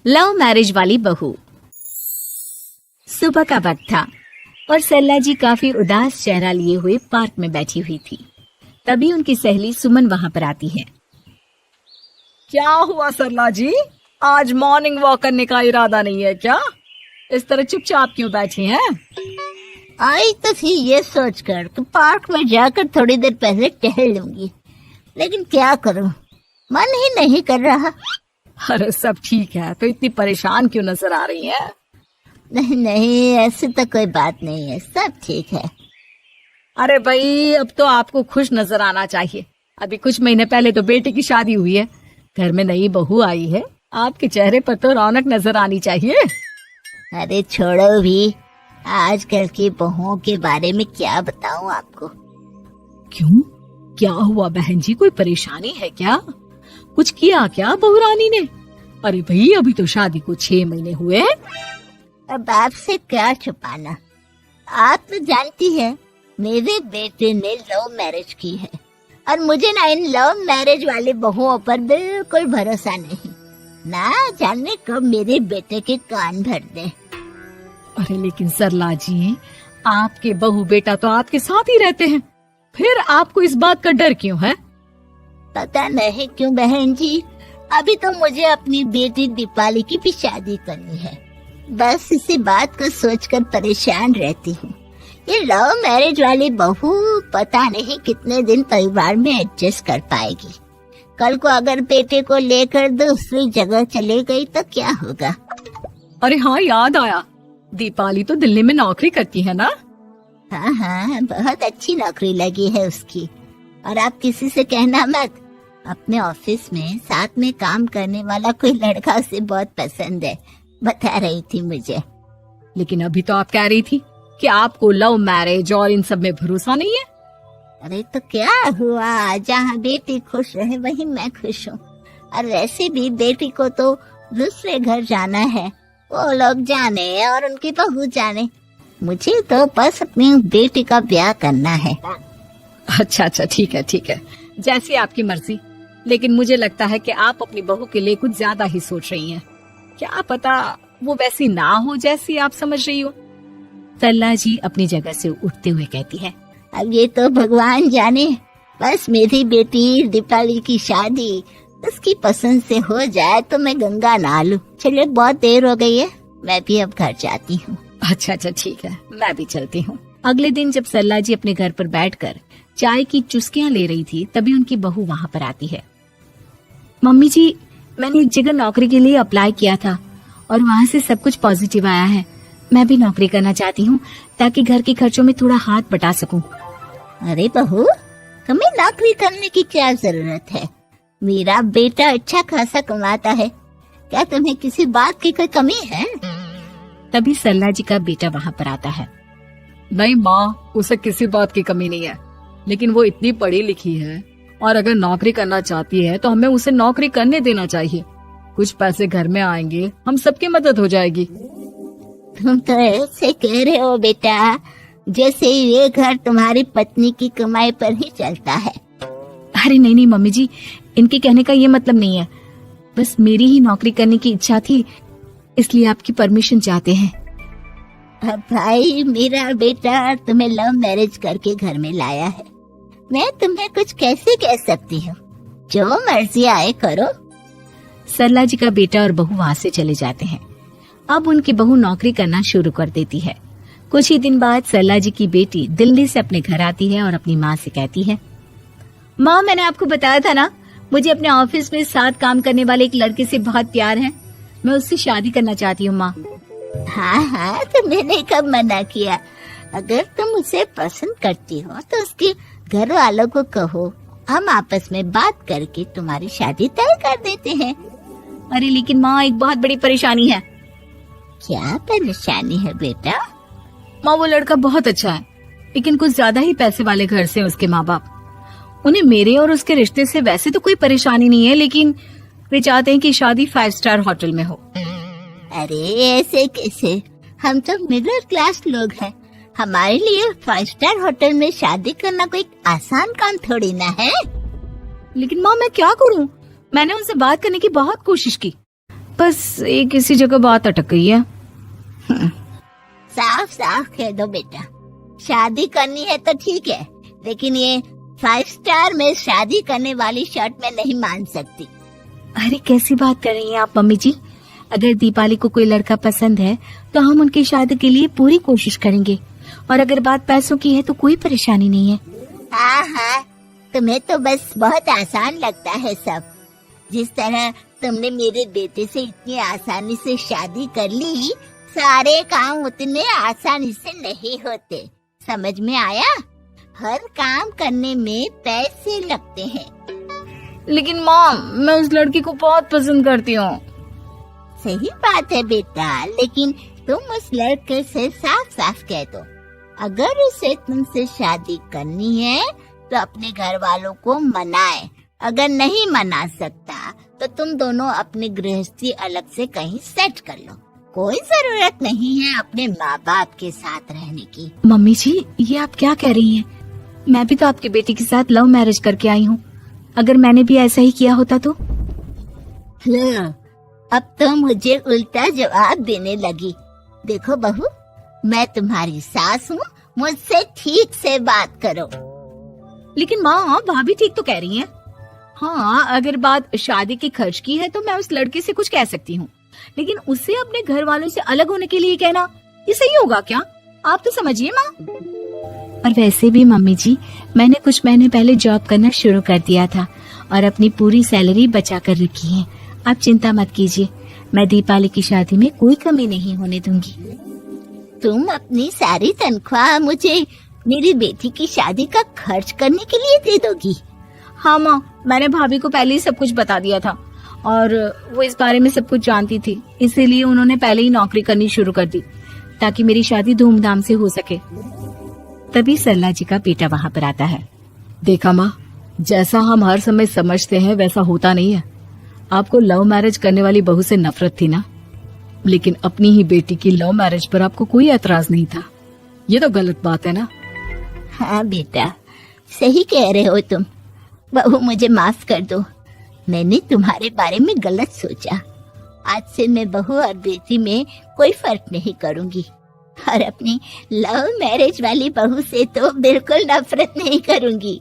Love marriage वाली बहू। सुबह का वक्त था और सरला जी काफी उदास चेहरा लिए हुए पार्क में बैठी हुई थी। तभी उनकी सहेली सुमन वहां पर आती है। क्या हुआ सरला जी, आज मॉर्निंग वॉक करने का इरादा नहीं है क्या? इस तरह चुपचाप क्यों बैठी हैं? आई तो थी ये सोचकर कि पार्क में जाकर थोड़ी देर पहले टहल लूंगी, लेकिन क्या करूं, मन ही नहीं कर रहा। अरे सब ठीक है, तो इतनी परेशान क्यों नजर आ रही है? नहीं नहीं, ऐसी तो कोई बात नहीं है, सब ठीक है। अरे भाई, अब तो आपको खुश नजर आना चाहिए। अभी कुछ महीने पहले तो बेटे की शादी हुई है, घर में नई बहू आई है, आपके चेहरे पर तो रौनक नजर आनी चाहिए। अरे छोड़ो भी, आजकल की बहुओं के बारे में क्या बताऊं आपको। क्यों, क्या हुआ बहन जी, कोई परेशानी है क्या? कुछ किया क्या बहू रानी ने? अरे भाई, अभी तो शादी को 6 महीने हुए हैं। अब आपसे क्या छुपाना, आप तो जानती है मेरे बेटे ने लव मैरिज की है और मुझे ना इन लव मैरिज वाली बहुओं पर बिल्कुल भरोसा नहीं। ना जाने कब मेरे बेटे के कान भर दे। अरे लेकिन सरला जी, आपके बहू बेटा तो आपके साथ ही रहते हैं, फिर आपको इस बात का डर क्यों है? पता नहीं क्यों बहन जी, अभी तो मुझे अपनी बेटी दीपाली की भी शादी करनी है। बस इसी बात को सोचकर परेशान रहती हूँ। ये लव मैरिज वाली बहू पता नहीं कितने दिन परिवार में एडजस्ट कर पाएगी। कल को अगर बेटे को लेकर दूसरी जगह चले गई तो क्या होगा? अरे हाँ, याद आया, दीपाली तो दिल्ली में नौकरी करती है ना? हाँ हाँ, बहुत अच्छी नौकरी लगी है उसकी। और आप किसी से कहना मत, अपने ऑफिस में साथ में काम करने वाला कोई लड़का उसे बहुत पसंद है, बता रही थी मुझे। लेकिन अभी तो आप कह रही थी कि आपको लव मैरिज और इन सब में भरोसा नहीं है। अरे तो क्या हुआ, जहाँ बेटी खुश रहे वहीं मैं खुश हूँ। और वैसे भी बेटी को तो दूसरे घर जाना है, वो लोग जाने और उनकी बहू जाने, मुझे तो बस अपनी बेटी का ब्याह करना है। अच्छा अच्छा, ठीक है ठीक है, जैसी आपकी मर्जी। लेकिन मुझे लगता है कि आप अपनी बहू के लिए कुछ ज्यादा ही सोच रही हैं। क्या पता वो वैसी ना हो जैसी आप समझ रही हो। सरला जी अपनी जगह से उठते हुए कहती है, अब ये तो भगवान जाने, बस मेरी बेटी दीपाली की शादी उसकी पसंद से हो जाए तो मैं गंगा नहा लूं। चलिए बहुत देर हो गई है, मैं भी अब घर जाती हूँ। अच्छा अच्छा ठीक है, मैं भी चलती हूँ। अगले दिन जब सरला जी अपने घर पर बैठकर चाय की चुस्कियां ले रही थी, तभी उनकी बहू वहाँ पर आती है। मम्मी जी, मैंने एक जगह नौकरी के लिए अप्लाई किया था और वहाँ से सब कुछ पॉजिटिव आया है। मैं भी नौकरी करना चाहती हूँ ताकि घर के खर्चों में थोड़ा हाथ बटा सकूं। अरे बहू, तुम्हें नौकरी करने की क्या जरूरत है? मेरा बेटा अच्छा खासा कमाता है, क्या तुम्हें किसी बात की कोई कमी है? तभी सरला जी का बेटा वहाँ पर आता है। नहीं माँ, उसे किसी बात की कमी नहीं है, लेकिन वो इतनी पढ़ी लिखी है और अगर नौकरी करना चाहती है तो हमें उसे नौकरी करने देना चाहिए। कुछ पैसे घर में आएंगे, हम सबकी मदद हो जाएगी। तुम तो ऐसे कह रहे हो बेटा जैसे ये घर तुम्हारी पत्नी की कमाई पर ही चलता है। अरे नहीं नहीं मम्मी जी, इनके कहने का ये मतलब नहीं है, बस मेरी ही नौकरी करने की इच्छा थी, इसलिए आपकी परमिशन चाहते हैं। अब भाई, मेरा बेटा तुम्हें लव मैरिज करके घर में लाया है, मैं तुम्हें कुछ कैसे कह सकती हूँ? जो मर्जी आए करो। सरला जी का बेटा और बहू वहाँ से चले जाते हैं। अब उनकी बहू नौकरी करना शुरू कर देती है। कुछ ही दिन बाद सरला जी की बेटी दिल्ली से अपने घर आती है और अपनी माँ से कहती है, माँ, मैंने आपको बताया था ना, मुझे अपने ऑफिस में साथ काम करने वाले एक लड़के से बहुत प्यार है, मैं उससे शादी करना चाहती हूँ। माँ, हाँ हाँ, तो मैंने कब मना किया? अगर तुम उसे पसंद करती हो तो उसके घर वालों को कहो, हम आपस में बात करके तुम्हारी शादी तय कर देते हैं। अरे लेकिन माँ, एक बहुत बड़ी परेशानी है। क्या परेशानी है बेटा? माँ, वो लड़का बहुत अच्छा है, लेकिन कुछ ज्यादा ही पैसे वाले घर से उसके माँ बाप। उन्हें मेरे और उसके रिश्ते से वैसे तो कोई परेशानी नहीं है, लेकिन वे चाहते हैं कि शादी 5 स्टार होटल में हो। अरे ऐसे कैसे, हम तो मिडिल क्लास लोग हैं, हमारे लिए 5 स्टार होटल में शादी करना कोई आसान काम थोड़ी ना है। लेकिन माँ, मैं क्या करूँ? मैंने उनसे बात करने की बहुत कोशिश की, बस एक इसी जगह बात अटक गई है। साफ साफ कह दो बेटा, शादी करनी है तो ठीक है, लेकिन ये 5 स्टार में शादी करने वाली शर्त मैं नहीं मान सकती। अरे कैसी बात कर रही हैं आप मम्मी जी? अगर दीपाली को कोई लड़का पसंद है तो हम उनकी शादी के लिए पूरी कोशिश करेंगे, और अगर बात पैसों की है तो कोई परेशानी नहीं है। हाँ हाँ, तुम्हें तो बस बहुत आसान लगता है सब। जिस तरह तुमने मेरे बेटे से इतनी आसानी से शादी कर ली, सारे काम उतने आसानी से नहीं होते। समझ में आया? हर काम करने में पैसे लगते हैं। लेकिन माँ, मैं उस लड़की को बहुत पसंद करती हूँ। सही बात है बेटा, लेकिन तुम उस लड़के से साफ साफ कह दो, अगर उसे तुमसे शादी करनी है तो अपने घर वालों को मनाए। अगर नहीं मना सकता तो तुम दोनों अपनी गृहस्थी अलग से कहीं सेट कर लो। कोई जरूरत नहीं है अपने माँ बाप के साथ रहने की। मम्मी जी, ये आप क्या कह रही हैं? मैं भी तो आपकी बेटी के साथ लव मैरिज करके आई हूँ। अगर मैंने भी ऐसा ही किया होता तो? लो, अब तो मुझे उल्टा जवाब देने लगी। देखो बहू, मैं तुम्हारी सास हूँ, मुझसे ठीक से बात करो। लेकिन माँ, भाभी ठीक तो कह रही हैं। हाँ, अगर बात शादी के खर्च की है तो मैं उस लड़के से कुछ कह सकती हूँ, लेकिन उससे अपने घर वालों से अलग होने के लिए कहना, ये सही होगा क्या? आप तो समझिए माँ। और वैसे भी मम्मी जी, मैंने कुछ महीने पहले जॉब करना शुरू कर दिया था और अपनी पूरी सैलरी बचा कर रखी है। आप चिंता मत कीजिए, मैं दीपाली की शादी में कोई कमी नहीं होने दूंगी। तुम अपनी सारी तनख्वाह मुझे मेरी बेटी की शादी का खर्च करने के लिए दे दोगी? हाँ माँ, मैंने भाभी को पहले ही सब कुछ बता दिया था और वो इस बारे में सब कुछ जानती थी, इसीलिए उन्होंने पहले ही नौकरी करनी शुरू कर दी ताकि मेरी शादी धूमधाम से हो सके। तभी सरला जी का बेटा वहाँ पर आता है। देखा माँ, जैसा हम हर समय समझते हैं वैसा होता नहीं है। आपको लव मैरिज करने वाली बहू से नफरत थी ना, लेकिन अपनी ही बेटी की लव मैरिज पर आपको कोई एतराज नहीं था। ये तो गलत बात है ना। हाँ बेटा, सही कह रहे हो तुम। बहू, मुझे माफ कर दो, मैंने तुम्हारे बारे में गलत सोचा। आज से मैं बहू और बेटी में कोई फर्क नहीं करूंगी, और अपनी लव मैरिज वाली बहू से तो बिल्कुल नफरत नहीं करूंगी।